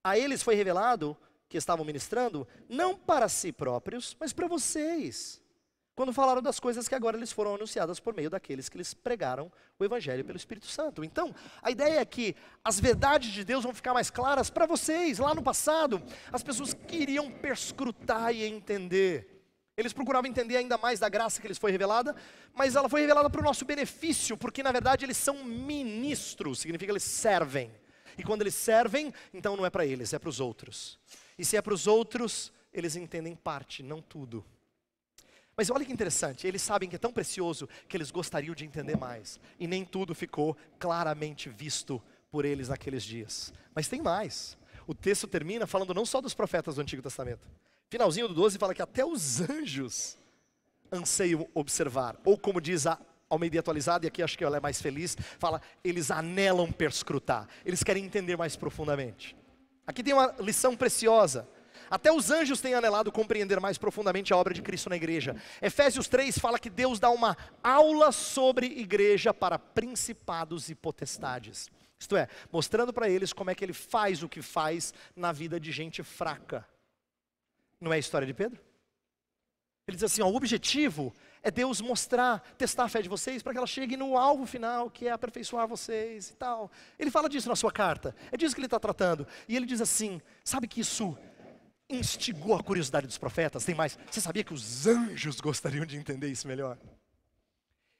[SPEAKER 1] A eles foi revelado que estavam ministrando, não para si próprios, mas para vocês, quando falaram das coisas que agora lhes foram anunciadas por meio daqueles que lhes pregaram o Evangelho pelo Espírito Santo. Então, a ideia é que as verdades de Deus vão ficar mais claras para vocês. Lá no passado, as pessoas queriam perscrutar e entender. Eles procuravam entender ainda mais da graça que lhes foi revelada, mas ela foi revelada para o nosso benefício, porque na verdade eles são ministros, significa que eles servem. E quando eles servem, então não é para eles, é para os outros. E se é para os outros, eles entendem parte, não tudo. Mas olha que interessante, eles sabem que é tão precioso que eles gostariam de entender mais. E nem tudo ficou claramente visto por eles naqueles dias. Mas tem mais. O texto termina falando não só dos profetas do Antigo Testamento. Finalzinho do 12 fala que até os anjos anseiam observar. Ou como diz a Almeida Atualizada, e aqui acho que ela é mais feliz, fala, eles anelam perscrutar. Eles querem entender mais profundamente. Aqui tem uma lição preciosa. Até os anjos têm anelado compreender mais profundamente a obra de Cristo na igreja. Efésios 3 fala que Deus dá uma aula sobre igreja para principados e potestades. Isto é, mostrando para eles como é que ele faz o que faz na vida de gente fraca. Não é a história de Pedro? Ele diz assim, ó, o objetivo é Deus mostrar, testar a fé de vocês para que ela chegue no alvo final, que é aperfeiçoar vocês e tal. Ele fala disso na sua carta, é disso que ele está tratando. E ele diz assim, sabe que isso instigou a curiosidade dos profetas? Tem mais, você sabia que os anjos gostariam de entender isso melhor?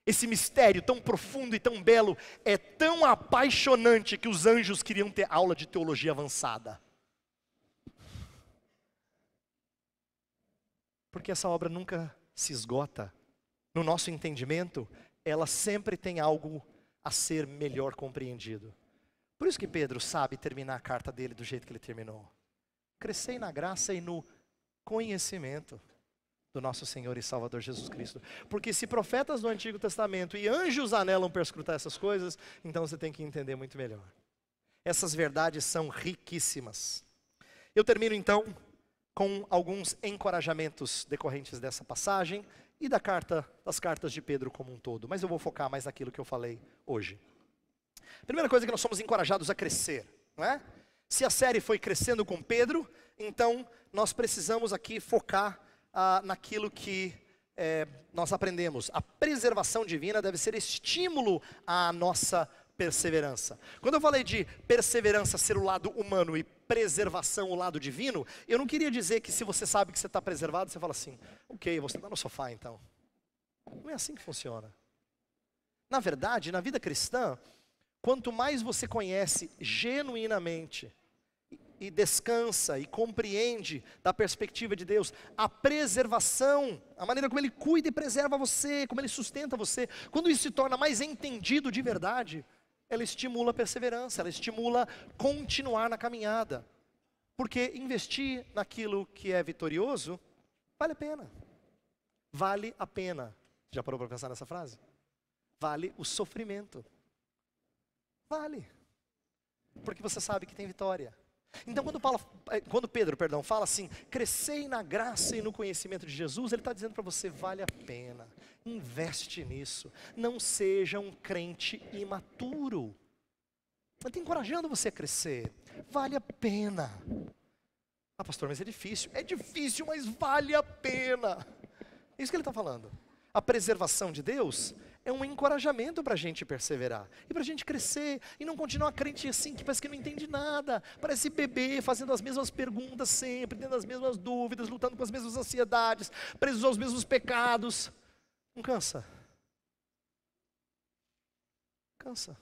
[SPEAKER 1] Esse mistério tão profundo e tão belo é tão apaixonante que os anjos queriam ter aula de teologia avançada. Porque essa obra nunca se esgota. No nosso entendimento, ela sempre tem algo a ser melhor compreendido. Por isso que Pedro sabe terminar a carta dele do jeito que ele terminou. Crescei na graça e no conhecimento do nosso Senhor e Salvador Jesus Cristo. Porque se profetas do Antigo Testamento e anjos anelam perscrutar essas coisas, então você tem que entender muito melhor. Essas verdades são riquíssimas. Eu termino então com alguns encorajamentos decorrentes dessa passagem e das cartas de Pedro como um todo. Mas eu vou focar mais naquilo que eu falei hoje. Primeira coisa é que nós somos encorajados a crescer, não é? Se a série foi crescendo com Pedro, então nós precisamos aqui focar naquilo que nós aprendemos. A preservação divina deve ser estímulo à nossa perseverança. Quando eu falei de perseverança ser o lado humano e preservação o lado divino, eu não queria dizer que se você sabe que você está preservado, você fala assim, ok, você está no sofá então. Não é assim que funciona. Na verdade, na vida cristã, quanto mais você conhece genuinamente e descansa e compreende da perspectiva de Deus, a preservação, a maneira como Ele cuida e preserva você, como Ele sustenta você, quando isso se torna mais entendido de verdade, ela estimula a perseverança, ela estimula continuar na caminhada. Porque investir naquilo que é vitorioso, vale a pena. Vale a pena. Já parou para pensar nessa frase? Vale o sofrimento. Vale. Porque você sabe que tem vitória. Então quando Pedro fala assim, crescei na graça e no conhecimento de Jesus, ele está dizendo para você, vale a pena, investe nisso, não seja um crente imaturo, ele está encorajando você a crescer, vale a pena. Ah pastor, mas é difícil, mas vale a pena, é isso que ele está falando. A preservação de Deus é um encorajamento para a gente perseverar e para a gente crescer e não continuar crente assim, que parece que não entende nada, parece bebê, fazendo as mesmas perguntas sempre, tendo as mesmas dúvidas, lutando com as mesmas ansiedades, presos aos mesmos pecados. Não cansa? Cansa.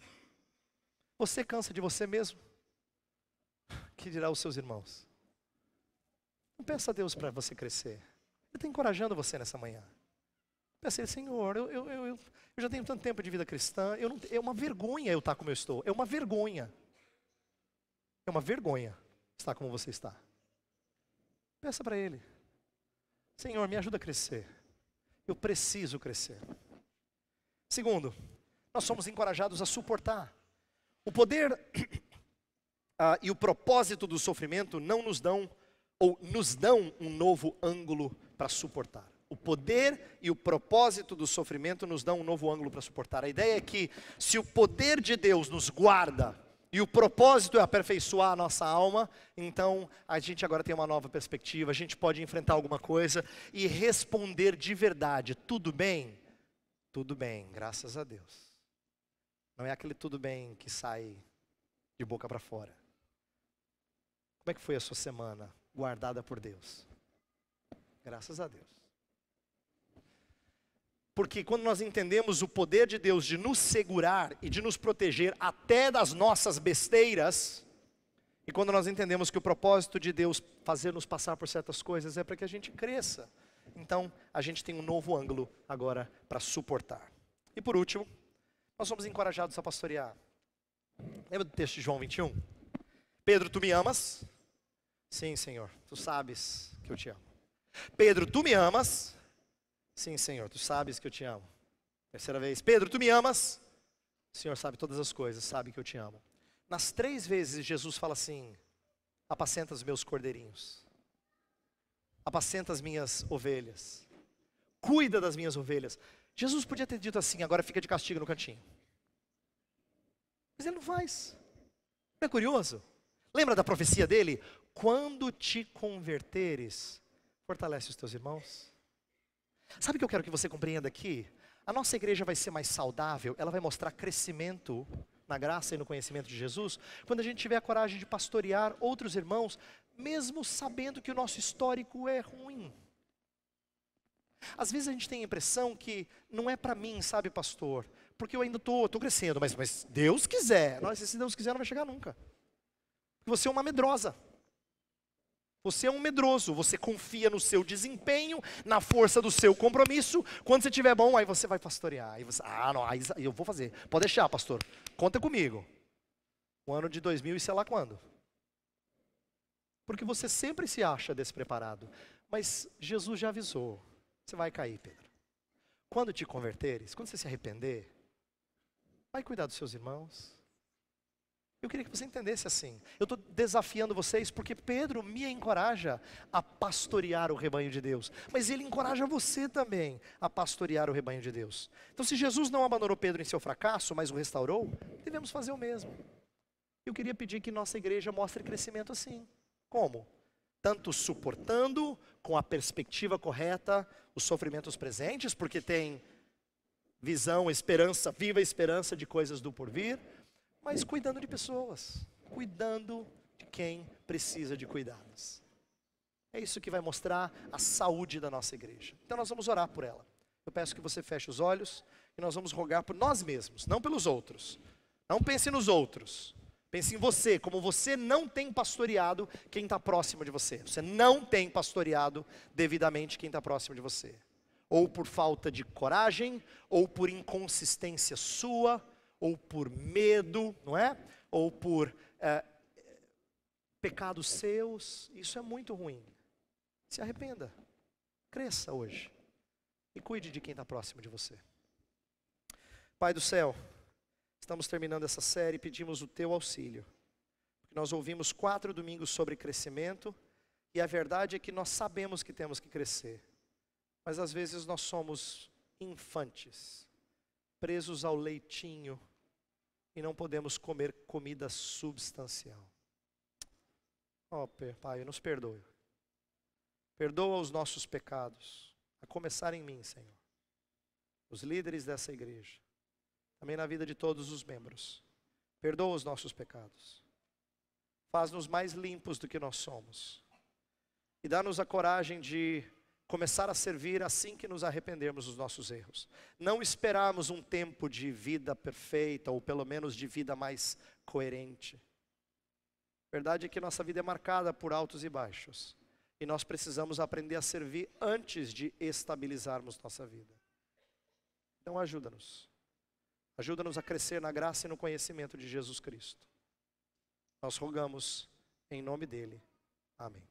[SPEAKER 1] Você cansa de você mesmo? Que dirá os seus irmãos? Não peça a Deus para você crescer. Ele está encorajando você nessa manhã. Peça a Ele, Senhor, eu já tenho tanto tempo de vida cristã, é uma vergonha eu estar como eu estou. É uma vergonha. É uma vergonha estar como você está. Peça para Ele. Senhor, me ajuda a crescer. Eu preciso crescer. Segundo, nós somos encorajados a suportar. O poder e o propósito do sofrimento não nos dão, ou nos dão um novo ângulo para suportar. O poder e o propósito do sofrimento nos dão um novo ângulo para suportar. A ideia é que se o poder de Deus nos guarda e o propósito é aperfeiçoar a nossa alma, então a gente agora tem uma nova perspectiva, a gente pode enfrentar alguma coisa e responder de verdade, tudo bem? Tudo bem, graças a Deus. Não é aquele tudo bem que sai de boca para fora. Como é que foi a sua semana guardada por Deus? Graças a Deus. Porque quando nós entendemos o poder de Deus de nos segurar e de nos proteger até das nossas besteiras, e quando nós entendemos que o propósito de Deus fazer-nos passar por certas coisas é para que a gente cresça, então a gente tem um novo ângulo agora para suportar. E por último, nós somos encorajados a pastorear. Lembra do texto de João 21? Pedro, tu me amas? Sim, Senhor, tu sabes que eu te amo. Pedro, tu me amas? Sim, Senhor, tu sabes que eu te amo. Terceira vez, Pedro, tu me amas? O Senhor sabe todas as coisas, sabe que eu te amo. Nas 3 vezes Jesus fala assim: apacenta os meus cordeirinhos, apacenta as minhas ovelhas, cuida das minhas ovelhas. Jesus podia ter dito assim: agora fica de castigo no cantinho. Mas ele não faz. Não é curioso? Lembra da profecia dele? Quando te converteres, fortalece os teus irmãos. Sabe o que eu quero que você compreenda aqui? A nossa igreja vai ser mais saudável, ela vai mostrar crescimento na graça e no conhecimento de Jesus, quando a gente tiver a coragem de pastorear outros irmãos, mesmo sabendo que o nosso histórico é ruim. Às vezes a gente tem a impressão que não é para mim, sabe, pastor? Porque eu ainda estou crescendo, mas Deus quiser. Nossa, se Deus quiser não vai chegar nunca. Porque você é uma medrosa. Você é um medroso, você confia no seu desempenho, na força do seu compromisso. Quando você estiver bom, aí você vai pastorear. Aí você, não, aí eu vou fazer. Pode deixar, pastor. Conta comigo. O ano de 2000 e sei lá quando. Porque você sempre se acha despreparado. Mas Jesus já avisou. Você vai cair, Pedro. Quando te converteres, quando você se arrepender, vai cuidar dos seus irmãos. Eu queria que você entendesse assim. Eu estou desafiando vocês porque Pedro me encoraja a pastorear o rebanho de Deus. Mas ele encoraja você também a pastorear o rebanho de Deus. Então, se Jesus não abandonou Pedro em seu fracasso, mas o restaurou, devemos fazer o mesmo. Eu queria pedir que nossa igreja mostre crescimento assim. Como? Tanto suportando com a perspectiva correta os sofrimentos presentes, porque tem visão, esperança, viva esperança de coisas do porvir, mas cuidando de pessoas, cuidando de quem precisa de cuidados. É isso que vai mostrar a saúde da nossa igreja. Então nós vamos orar por ela. Eu peço que você feche os olhos e nós vamos rogar por nós mesmos, não pelos outros. Não pense nos outros, pense em você, como você não tem pastoreado quem está próximo de você. Você não tem pastoreado devidamente quem está próximo de você. Ou por falta de coragem, ou por inconsistência sua, ou por medo, não é? Ou por pecados seus. Isso é muito ruim. Se arrependa, cresça hoje e cuide de quem está próximo de você. Pai do céu, estamos terminando essa série e pedimos o teu auxílio. Nós ouvimos 4 domingos sobre crescimento e a verdade é que nós sabemos que temos que crescer, mas às vezes nós somos infantes, presos ao leitinho, e não podemos comer comida substancial. Pai, nos perdoe. Perdoa os nossos pecados, a começar em mim, Senhor. Os líderes dessa igreja, também na vida de todos os membros. Perdoa os nossos pecados. Faz-nos mais limpos do que nós somos. E dá-nos a coragem de começar a servir assim que nos arrependermos dos nossos erros. Não esperarmos um tempo de vida perfeita, ou pelo menos de vida mais coerente. A verdade é que nossa vida é marcada por altos e baixos. E nós precisamos aprender a servir antes de estabilizarmos nossa vida. Então ajuda-nos. Ajuda-nos a crescer na graça e no conhecimento de Jesus Cristo. Nós rogamos em nome dele. Amém.